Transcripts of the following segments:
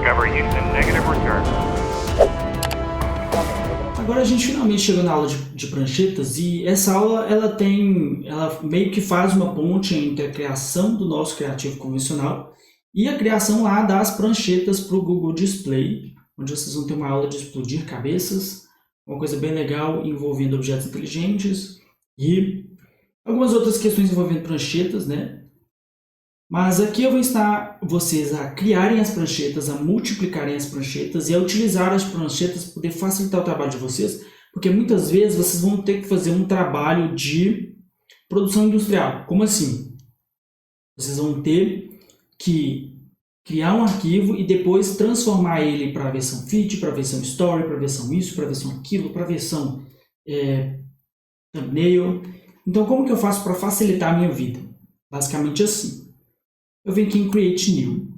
Discover Houston, negative return. Agora a gente finalmente chegou na aula de pranchetas e essa aula ela meio que faz uma ponte entre a criação do nosso criativo convencional e a criação lá das pranchetas para o Google Display, onde vocês vão ter uma aula de explodir cabeças, uma coisa bem legal envolvendo objetos inteligentes e algumas outras questões envolvendo pranchetas, né? Mas aqui eu vou ensinar vocês a criarem as pranchetas, a multiplicarem as pranchetas e a utilizar as pranchetas para poder facilitar o trabalho de vocês, porque muitas vezes vocês vão ter que fazer um trabalho de produção industrial. Como assim? Vocês vão ter que criar um arquivo e depois transformar ele para a versão feed, para a versão story, para a versão isso, para a versão aquilo, para a versão thumbnail. Então, como que eu faço para facilitar a minha vida? Basicamente assim. Eu venho aqui em Create New.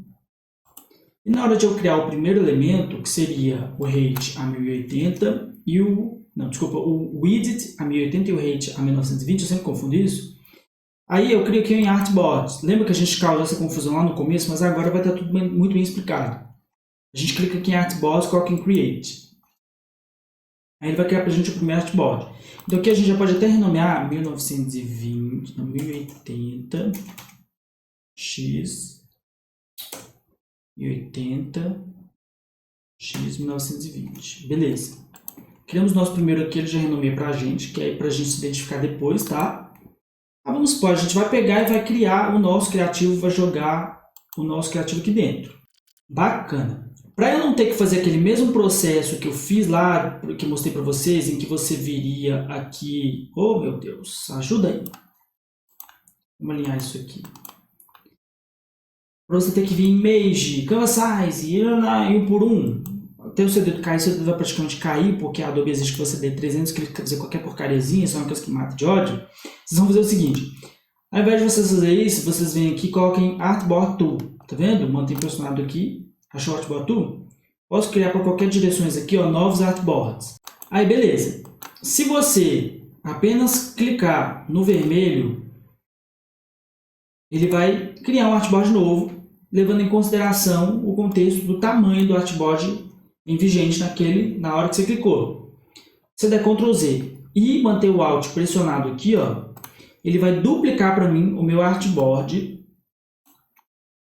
E na hora de eu criar o primeiro elemento, que seria o height a 1080 e o width a 1080 e o height a 1920, eu sempre confundo isso. Aí eu crio aqui em Artboard. Lembra que a gente causou essa confusão lá no começo, mas agora vai estar tudo muito bem explicado. A gente clica aqui em Artboard e coloca em Create. Aí ele vai criar para a gente o primeiro Artboard. Então aqui a gente já pode até renomear 1920, não, 1080... x e 80 x 1920. Beleza. Criamos nosso primeiro aqui, ele já renomeia pra gente, que é para a gente se identificar depois, tá? Vamos supor, a gente vai pegar e vai criar o nosso criativo, vai jogar o nosso criativo aqui dentro. Bacana. Para eu não ter que fazer aquele mesmo processo que eu fiz lá, que eu mostrei para vocês, em que você viria aqui... Oh, meu Deus, ajuda aí. Vamos alinhar isso aqui. Para você ter que vir em Image, Canvas Size, e um por um. Até o seu dedo cair, seu dedo vai praticamente cair, porque a Adobe exige que você dê 300 cliques para fazer qualquer porcariazinha, isso é uma coisa que mata de ódio. Vocês vão fazer o seguinte, ao invés de vocês fazerem isso, vocês vêm aqui e coloquem Artboard Tool. Tá vendo? Mantém pressionado aqui, achou o Artboard Tool? Posso criar para qualquer direções aqui, ó, novos Artboards. Aí beleza. Se você apenas clicar no vermelho, ele vai criar um artboard novo, levando em consideração o contexto do tamanho do artboard em vigente na hora que você clicou. Se der Ctrl Z e manter o Alt pressionado aqui, ó, ele vai duplicar para mim o meu artboard,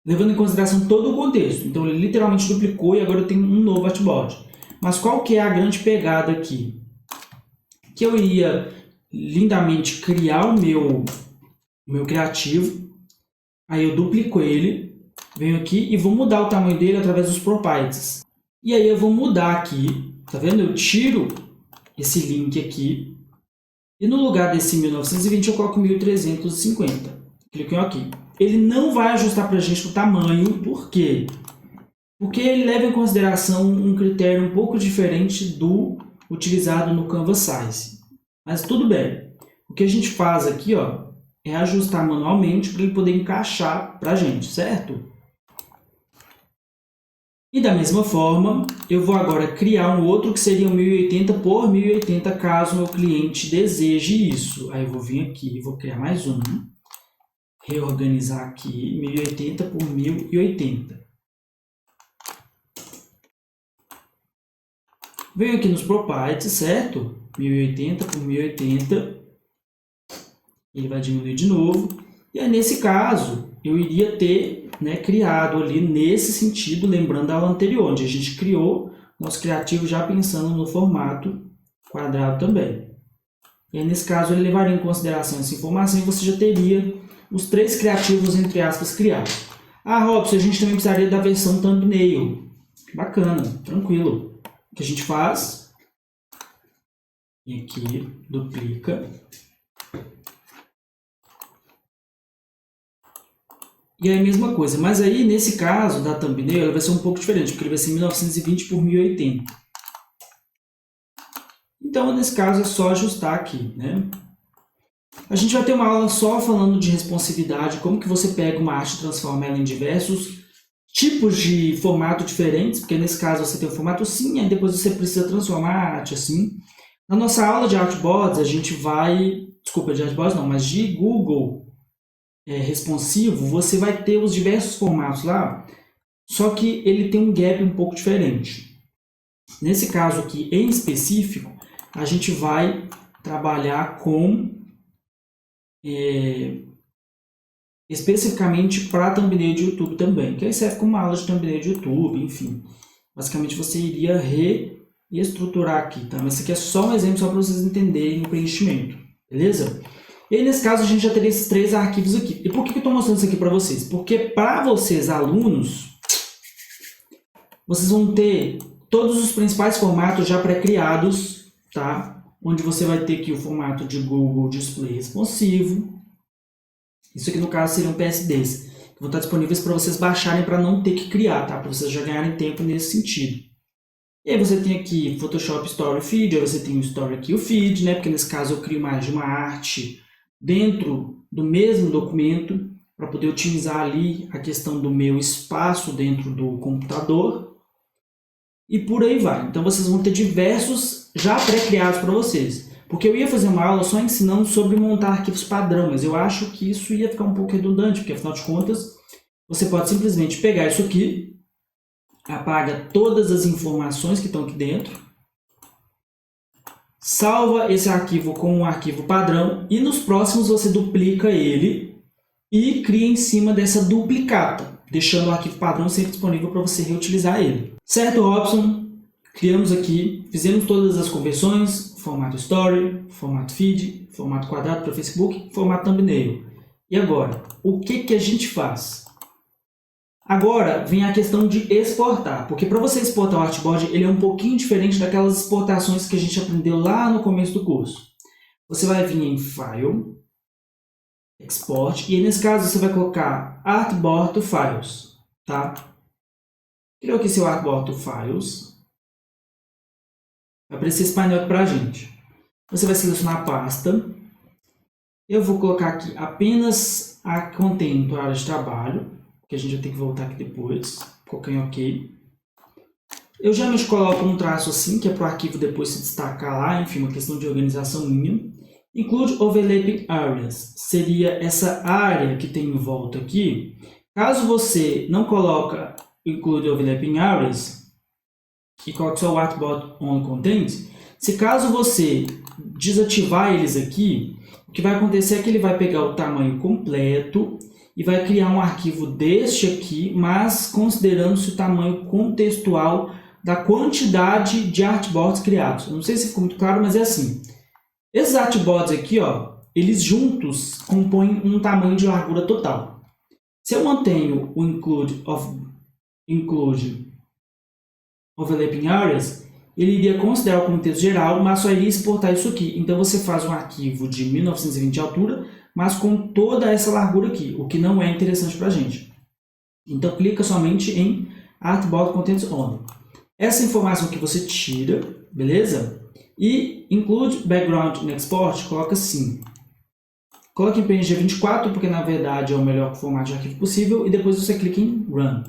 levando em consideração todo o contexto. Então ele literalmente duplicou e agora eu tenho um novo artboard. Mas qual que é a grande pegada aqui? Que eu iria lindamente criar o meu criativo. Aí eu duplico ele, venho aqui e vou mudar o tamanho dele através dos properties. E aí eu vou mudar aqui, tá vendo? Eu tiro esse link aqui e no lugar desse 1920 eu coloco 1350. Clico em OK. Ele não vai ajustar para a gente o tamanho, por quê? Porque ele leva em consideração um critério um pouco diferente do utilizado no Canvas Size. Mas tudo bem. O que a gente faz aqui, ó, é ajustar manualmente para ele poder encaixar para a gente, certo? E da mesma forma, eu vou agora criar um outro que seria 1080 por 1080, caso o meu cliente deseje isso. Aí eu vou vir aqui e vou criar mais um. Reorganizar aqui, 1080 por 1080. Venho aqui nos properties, certo? 1080 por 1080. Ele vai diminuir de novo. E aí, nesse caso, eu iria ter, né, criado ali nesse sentido, lembrando da aula anterior, onde a gente criou nosso criativo já pensando no formato quadrado também. E aí, nesse caso, ele levaria em consideração essa informação e você já teria os 3 criativos, entre aspas, criados. Ah, Robson, a gente também precisaria da versão thumbnail. Bacana, tranquilo. O que a gente faz? Vem aqui, duplica. E aí a mesma coisa, mas aí nesse caso da thumbnail ela vai ser um pouco diferente, porque ele vai ser 1920 por 1080. Então nesse caso é só ajustar aqui, né? A gente vai ter uma aula só falando de responsividade, como que você pega uma arte e transforma ela em diversos tipos de formato diferentes, porque nesse caso você tem o formato assim, aí depois você precisa transformar a arte assim. Na nossa aula de Artboards a gente vai, de Artboards não, mas de Google responsivo, você vai ter os diversos formatos lá, só que ele tem um gap um pouco diferente. Nesse caso aqui, em específico, a gente vai trabalhar com especificamente para thumbnail de YouTube também, que aí serve como uma aula de thumbnail de YouTube, enfim. Basicamente você iria reestruturar aqui, tá? Mas isso aqui é só um exemplo só para vocês entenderem o preenchimento, beleza? E aí, nesse caso, a gente já teria esses 3 arquivos aqui. E por que eu estou mostrando isso aqui para vocês? Porque para vocês, alunos, vocês vão ter todos os principais formatos já pré-criados, tá? Onde você vai ter aqui o formato de Google Display Responsivo. Isso aqui, no caso, seriam PSDs, que vão estar disponíveis para vocês baixarem para não ter que criar, tá? Para vocês já ganharem tempo nesse sentido. E aí você tem aqui Photoshop Story Feed, aí você tem o Story aqui, o Feed, né? Porque nesse caso eu crio mais de uma arte dentro do mesmo documento, para poder otimizar ali a questão do meu espaço dentro do computador. E por aí vai. Então vocês vão ter diversos já pré-criados para vocês. Porque eu ia fazer uma aula só ensinando sobre montar arquivos padrão, mas eu acho que isso ia ficar um pouco redundante, porque afinal de contas, você pode simplesmente pegar isso aqui, apaga todas as informações que estão aqui dentro, salva esse arquivo com um arquivo padrão e nos próximos você duplica ele e cria em cima dessa duplicata, deixando o arquivo padrão sempre disponível para você reutilizar ele. Certo, Robson? Criamos aqui, fizemos todas as conversões, formato Story, formato Feed, formato quadrado para Facebook, formato Thumbnail. E agora, o que a gente faz? Agora vem a questão de exportar, porque para você exportar o artboard, ele é um pouquinho diferente daquelas exportações que a gente aprendeu lá no começo do curso. Você vai vir em File, Export, e aí, nesse caso você vai colocar Artboard to Files, tá? Criou aqui seu Artboard to Files. Vai aparecer esse painel aqui para a gente. Você vai selecionar a pasta. Eu vou colocar aqui apenas a que contém a área de trabalho, que a gente vai ter que voltar aqui depois. Colocar em OK. Eu geralmente coloco um traço assim, que é para o arquivo depois se destacar lá, enfim, uma questão de organização minha. Include Overlapping Areas, seria essa área que tem em volta aqui. Caso você não coloca Include Overlapping Areas e coloque só o Artboard Only Content, se caso você desativar eles aqui, o que vai acontecer é que ele vai pegar o tamanho completo e vai criar um arquivo deste aqui, mas considerando-se o tamanho contextual da quantidade de artboards criados. Eu não sei se ficou muito claro, mas é assim. Esses artboards aqui, ó, eles juntos compõem um tamanho de largura total. Se eu mantenho o Include Overlapping Areas, ele iria considerar o contexto geral, mas só iria exportar isso aqui. Então você faz um arquivo de 1920 de altura, mas com toda essa largura aqui, o que não é interessante para a gente. Então clica somente em Artboard Contents Only. Essa informação que você tira, beleza? E Include Background in Export, coloca sim. Coloque em PNG 24, porque na verdade é o melhor formato de arquivo possível, e depois você clica em Run.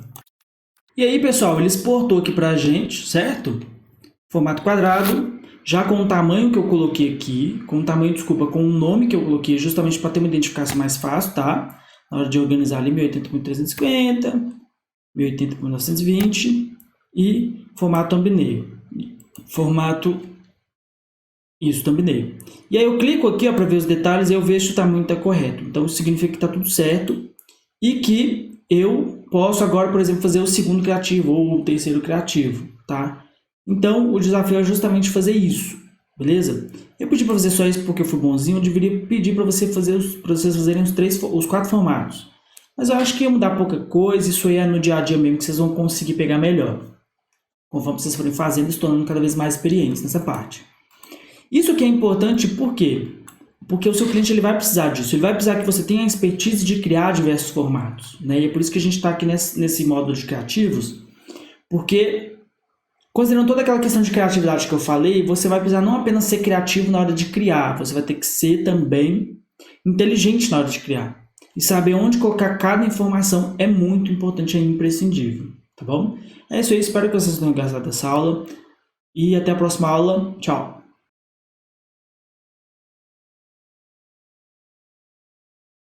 E aí, pessoal, ele exportou aqui para a gente, certo? Formato quadrado, já com o tamanho que eu coloquei aqui, com o nome que eu coloquei, justamente para ter uma identificação mais fácil, tá? Na hora de organizar ali, 1080 por 350, 1080 por 920 e formato thumbnail. Thumbnail. E aí eu clico aqui para ver os detalhes e eu vejo se o tamanho está correto. Então isso significa que está tudo certo e que eu posso agora, por exemplo, fazer o segundo criativo ou o terceiro criativo, tá? Então o desafio é justamente fazer isso, beleza? Eu pedi para fazer só isso porque eu fui bonzinho, eu deveria pedir para vocês fazerem os 4 formatos. Mas eu acho que ia mudar pouca coisa, isso aí é no dia a dia mesmo que vocês vão conseguir pegar melhor. Conforme vocês forem fazendo, se tornando cada vez mais experientes nessa parte. Isso que é importante, por quê? Porque o seu cliente ele vai precisar disso, ele vai precisar que você tenha a expertise de criar diversos formatos, né? E é por isso que a gente está aqui nesse módulo de criativos, porque considerando toda aquela questão de criatividade que eu falei, você vai precisar não apenas ser criativo na hora de criar, você vai ter que ser também inteligente na hora de criar. E saber onde colocar cada informação é muito importante, é imprescindível, tá bom? É isso aí, espero que vocês tenham gostado dessa aula e até a próxima aula. Tchau!